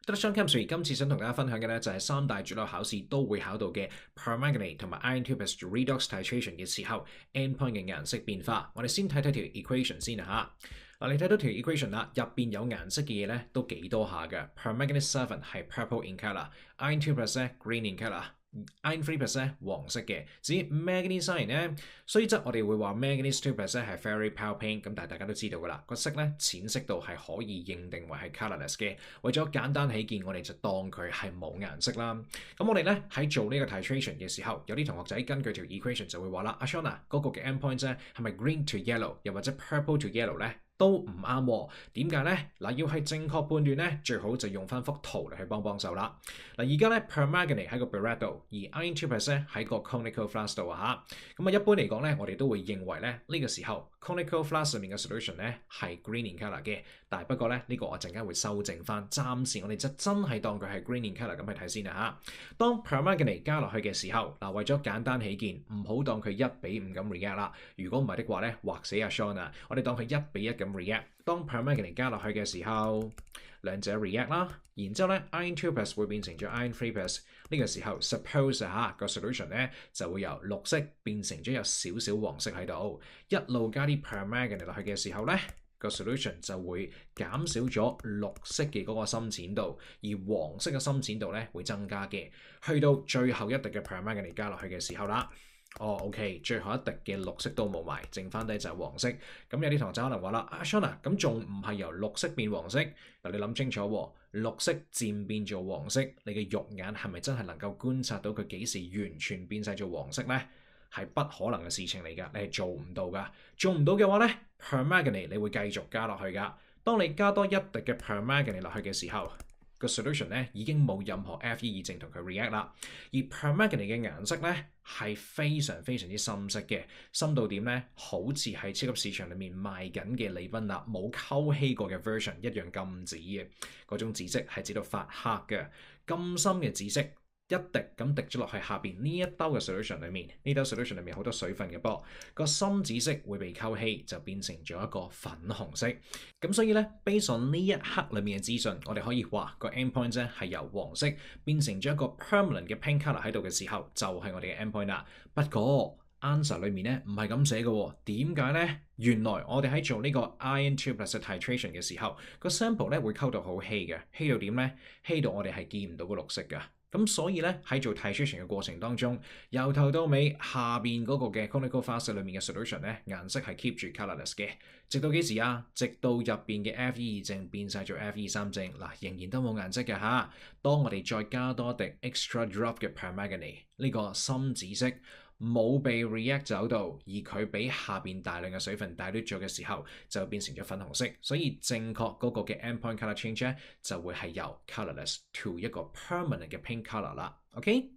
Dr. Chemistry 今次想同大家分享嘅咧就係三大主流考試都會考到嘅 permanganate 同埋 iron 2 plus redox titration 嘅時候 endpoint 嘅顏色變化。我哋先睇睇條 equation 先嚇。嗱，你睇到條 equation 啦，入邊有顏色嘅嘢咧都幾多下嘅。permanganate 7係 purple in colour，iron 2 plus 咧 green in colour。iron 3 plus 咧黃色嘅，至於 manganese iron 咧，雖則我哋會話 manganese 2 plus 咧係 very pale pink， 咁但係大家都知道噶啦，個色咧淺色度係可以認定為係 colourless 嘅。為咗簡單起見，我哋就當佢係冇顏色啦。咁我哋咧喺做呢個 titration 嘅時候，有啲同學仔根據條 equation 就會話啦，阿 Shona 嗰個嘅 endpoint 咧係咪 green to yellow， 又或者 purple to yellow 咧？都唔啱喎，點解呢？嗱，要係正確判斷呢，最好就用翻幅圖嚟去幫手啦。嗱，而家咧 permanganate 喺個 burette 度，而 iron 2 plus 咧喺個 conical flask 度啊嚇。咁啊，一般嚟講咧，我哋都會認為咧呢個時候 conical flask 上面嘅 solution 咧係 green in colour 嘅，但係不過咧呢個我陣間會修正翻，暫時我哋就真係當佢係 green in colour 咁去睇先啦嚇。當 permanganate 加落去嘅時候，嗱，為咗簡單起見，唔好當佢1:5咁 react 啦。如果唔係的話咧，畫死阿 Sean 啊，我哋當佢1:1咁。react， 當 permanganate 加落去嘅時候，兩者 react 啦，然之後咧 iron 2 plus 會變成咗 iron 3 plus， 呢個時候 suppose 嚇個 solution 咧就會由綠色變成咗有少少黃色喺度，一路加啲 permanganate 落去嘅時候咧，個 solution 就會減少咗綠色嘅嗰個深淺度，而黃色嘅深淺度咧會增加嘅，去到最後一滴嘅 permanganate 加落去嘅時候啦。OK， 最後一滴嘅綠色都冇埋，剩翻低就係黃色。咁有啲同學仔可能話啦，阿 Shona 咁仲唔係由綠色變黃色？嗱，你諗清楚喎，綠色漸變做黃色，你嘅肉眼係咪真係能夠觀察到佢幾時完全變晒做黃色呢？係不可能嘅事情嚟㗎，你係做唔到㗎。做唔到嘅話呢 permanganate 你會繼續加落去㗎。當你加多一滴嘅 permanganate 落去嘅時候，個 solution 咧已經冇任何 Fe 議正同佢 react 啦，而 permanganate 嘅顏色咧係非常非常之深色嘅，深到點咧？好似喺超級市場裏面賣緊嘅利賓納冇溝稀過嘅 version 一樣咁紫嘅，嗰種紫色係紫到發黑嘅，咁深嘅紫色。一滴咁滴咗落去下邊呢一兜嘅 solution 裏面，呢兜 solution 裏面好多水分嘅噃，個深紫色會被溝稀，就變成咗一個粉紅色。咁所以咧 based on 呢一刻裏面嘅資訊，我哋可以話個 endpoint 咧係由黃色變成咗一個 permanent 嘅 pink colour 喺度嘅時候，就係我哋嘅 endpoint 啦。不過 answer 裏面咧唔係咁寫嘅，點解咧？原來我哋喺做呢個 iron 2 plus titration 嘅時候，個 sample 咧會溝到好稀嘅，稀到點咧？稀到我哋係見唔到個綠色㗎。咁所以咧喺做 titration 嘅過程當中，由頭到尾下邊嗰個嘅 conical flask 裏面嘅 solution 咧顏色係 keep 住 colourless 嘅，直到幾時啊？直到入邊嘅 Fe 正變晒做 Fe 3正，嗱仍然都冇顏色嘅嚇。當我哋再加多滴 extra drop 嘅 permanganate 呢個深紫色冇被 react 走到，而佢俾下邊大量嘅水分 dilute 咗嘅時候，就變成咗粉紅色。所以正確嗰個嘅 endpoint colour change 咧就會係由 colourless to 一個 permanent 嘅 pink colour 啦。OK？